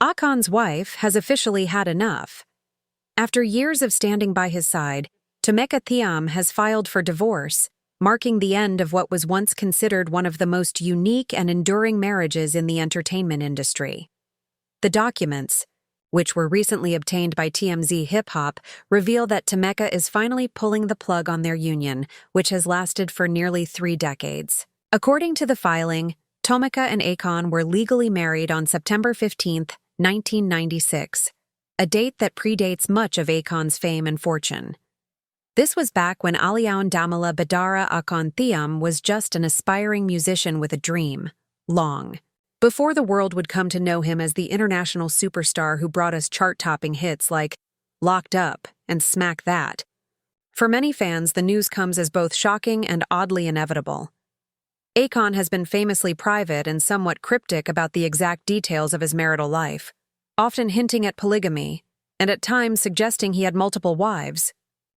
Akon's wife has officially had enough. After years of standing by his side, Tomeka Thiam has filed for divorce, marking the end of what was once considered one of the most unique and enduring marriages in the entertainment industry. The documents, which were recently obtained by TMZ Hip Hop, reveal that Tomeka is finally pulling the plug on their union, which has lasted for nearly 3 decades. According to the filing, Tomeka and Akon were legally married on September 15, 1996, a date that predates much of Akon's fame and fortune. This was back when Aliaun Damala Badara Akon Thiam was just an aspiring musician with a dream, long before the world would come to know him as the international superstar who brought us chart-topping hits like Locked Up and Smack That. For many fans, the news comes as both shocking and oddly inevitable. Akon has been famously private and somewhat cryptic about the exact details of his marital life, often hinting at polygamy, and at times suggesting he had multiple wives,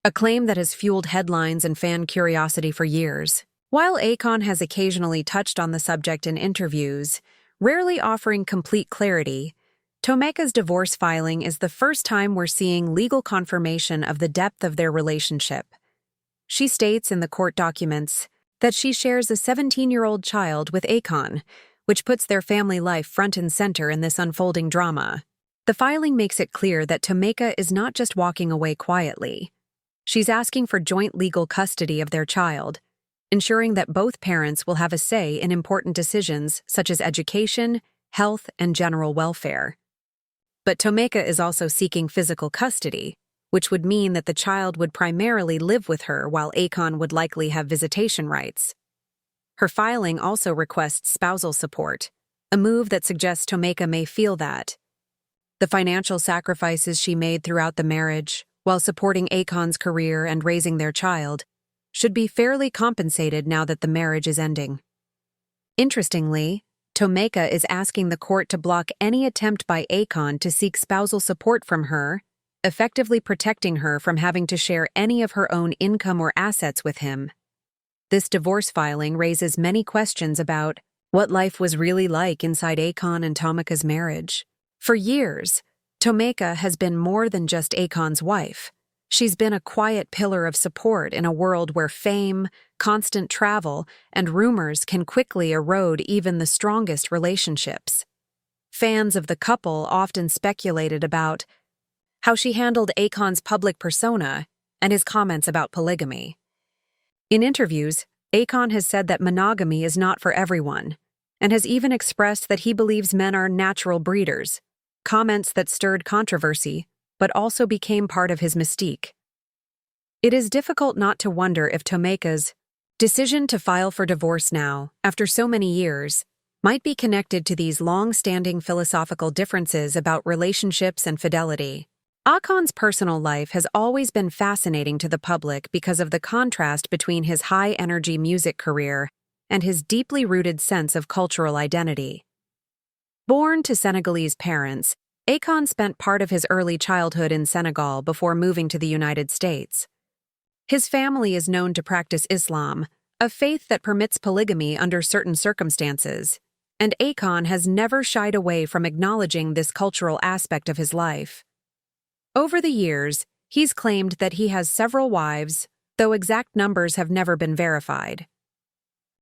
a claim that has fueled headlines and fan curiosity for years. While Akon has occasionally touched on the subject in interviews, rarely offering complete clarity, Tomeka's divorce filing is the first time we're seeing legal confirmation of the depth of their relationship. She states in the court documents that she shares a 17-year-old child with Akon, which puts their family life front and center in this unfolding drama. The filing makes it clear that Tomeka is not just walking away quietly. She's asking for joint legal custody of their child, ensuring that both parents will have a say in important decisions such as education, health, and general welfare. But Tomeka is also seeking physical custody, which would mean that the child would primarily live with her while Akon would likely have visitation rights. Her filing also requests spousal support, a move that suggests Tomeka may feel that the financial sacrifices she made throughout the marriage, while supporting Akon's career and raising their child, should be fairly compensated now that the marriage is ending. Interestingly, Tomeka is asking the court to block any attempt by Akon to seek spousal support from her, effectively protecting her from having to share any of her own income or assets with him. This divorce filing raises many questions about what life was really like inside Akon and Tomeka's marriage. For years, Tomeka has been more than just Akon's wife. She's been a quiet pillar of support in a world where fame, constant travel, and rumors can quickly erode even the strongest relationships. Fans of the couple often speculated about how she handled Akon's public persona and his comments about polygamy. In interviews, Akon has said that monogamy is not for everyone, and has even expressed that he believes men are natural breeders, comments that stirred controversy but also became part of his mystique. It is difficult not to wonder if Tomeka's decision to file for divorce now, after so many years, might be connected to these long-standing philosophical differences about relationships and fidelity. Akon's personal life has always been fascinating to the public because of the contrast between his high-energy music career and his deeply rooted sense of cultural identity. Born to Senegalese parents, Akon spent part of his early childhood in Senegal before moving to the United States. His family is known to practice Islam, a faith that permits polygamy under certain circumstances, and Akon has never shied away from acknowledging this cultural aspect of his life. Over the years, he's claimed that he has several wives, though exact numbers have never been verified.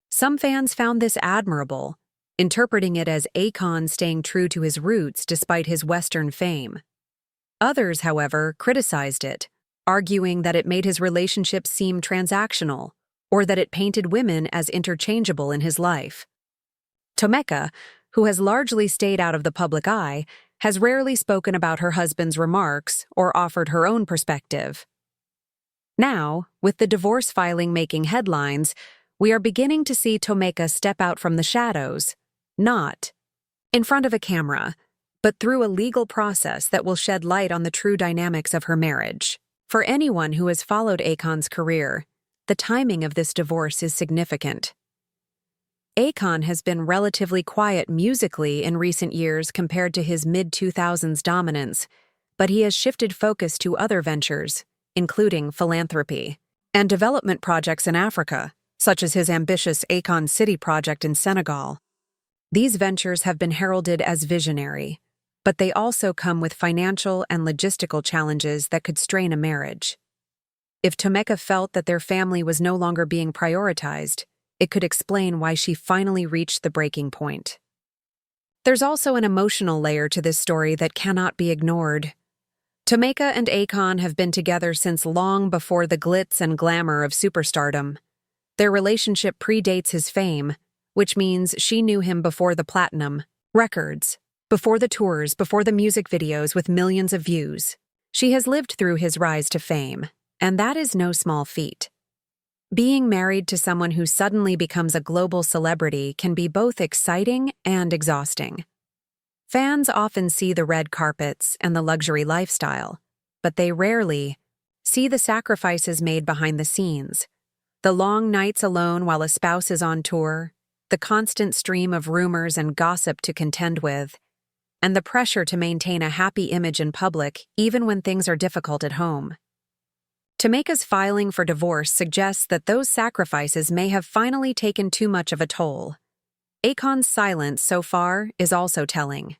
Some fans found this admirable, interpreting it as Akon staying true to his roots despite his Western fame. Others, however, criticized it, arguing that it made his relationships seem transactional, or that it painted women as interchangeable in his life. Tomeka, who has largely stayed out of the public eye, has rarely spoken about her husband's remarks or offered her own perspective. Now, with the divorce filing making headlines, we are beginning to see Tomeka step out from the shadows, not in front of a camera, but through a legal process that will shed light on the true dynamics of her marriage. For anyone who has followed Akon's career, the timing of this divorce is significant. Akon has been relatively quiet musically in recent years compared to his mid-2000s dominance, but he has shifted focus to other ventures, including philanthropy and development projects in Africa, such as his ambitious Akon City project in Senegal. These ventures have been heralded as visionary, but they also come with financial and logistical challenges that could strain a marriage. If Tomeka felt that their family was no longer being prioritized, it could explain why she finally reached the breaking point. There's also an emotional layer to this story that cannot be ignored. Tomeka and Akon have been together since long before the glitz and glamour of superstardom. Their relationship predates his fame, which means she knew him before the platinum records, before the tours, before the music videos with millions of views. She has lived through his rise to fame, and that is no small feat. Being married to someone who suddenly becomes a global celebrity can be both exciting and exhausting. Fans often see the red carpets and the luxury lifestyle, but they rarely see the sacrifices made behind the scenes. The long nights alone while a spouse is on tour, the constant stream of rumors and gossip to contend with, and the pressure to maintain a happy image in public even when things are difficult at home. Tomeka's filing for divorce suggests that those sacrifices may have finally taken too much of a toll. Akon's silence so far is also telling.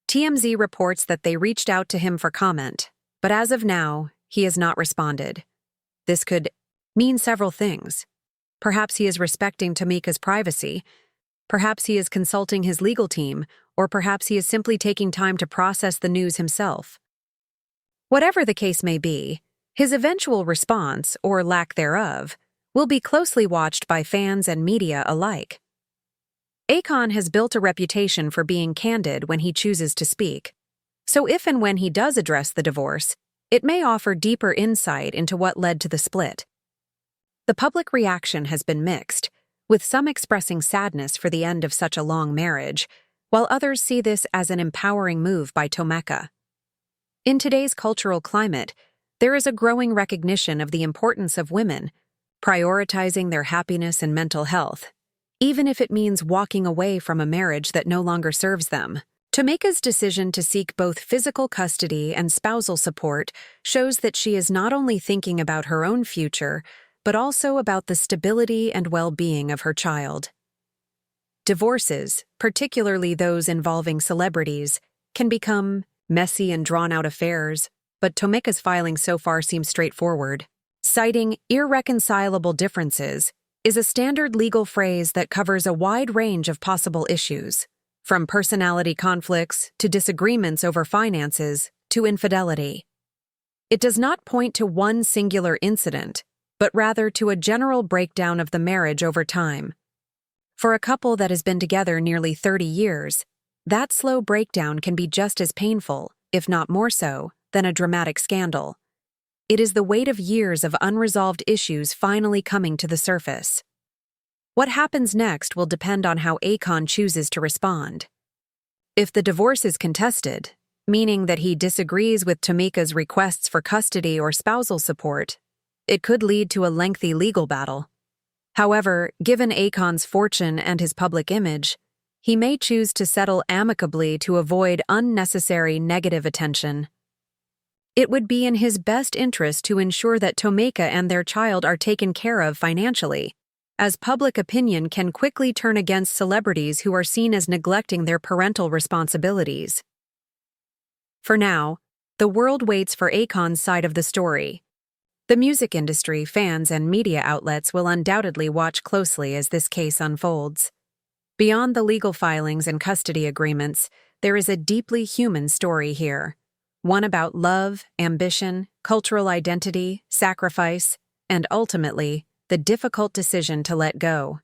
TMZ reports that they reached out to him for comment, but as of now, he has not responded. This could mean several things. Perhaps he is respecting Tomeka's privacy, perhaps he is consulting his legal team, or perhaps he is simply taking time to process the news himself. Whatever the case may be, his eventual response, or lack thereof, will be closely watched by fans and media alike. Akon has built a reputation for being candid when he chooses to speak, so if and when he does address the divorce, it may offer deeper insight into what led to the split. The public reaction has been mixed, with some expressing sadness for the end of such a long marriage, while others see this as an empowering move by Tomeka. In today's cultural climate, there is a growing recognition of the importance of women prioritizing their happiness and mental health, even if it means walking away from a marriage that no longer serves them. Tomeka's decision to seek both physical custody and spousal support shows that she is not only thinking about her own future, but also about the stability and well-being of her child. Divorces, particularly those involving celebrities, can become messy and drawn-out affairs, but Tomeka's filing so far seems straightforward. Citing irreconcilable differences is a standard legal phrase that covers a wide range of possible issues, from personality conflicts to disagreements over finances to infidelity. It does not point to one singular incident, but rather to a general breakdown of the marriage over time. For a couple that has been together nearly 30 years, that slow breakdown can be just as painful, if not more so, than a dramatic scandal. It is the weight of years of unresolved issues finally coming to the surface. What happens next will depend on how Akon chooses to respond. If the divorce is contested, meaning that he disagrees with Tomeka's requests for custody or spousal support, it could lead to a lengthy legal battle. However, given Akon's fortune and his public image, he may choose to settle amicably to avoid unnecessary negative attention. It would be in his best interest to ensure that Tomeka and their child are taken care of financially, as public opinion can quickly turn against celebrities who are seen as neglecting their parental responsibilities. For now, the world waits for Akon's side of the story. The music industry, fans, and media outlets will undoubtedly watch closely as this case unfolds. Beyond the legal filings and custody agreements, there is a deeply human story here. One about love, ambition, cultural identity, sacrifice, and ultimately, the difficult decision to let go.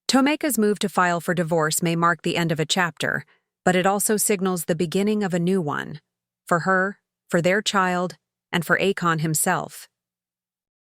Tomeka's move to file for divorce may mark the end of a chapter, but it also signals the beginning of a new one. For her, for their child, and for Akon himself.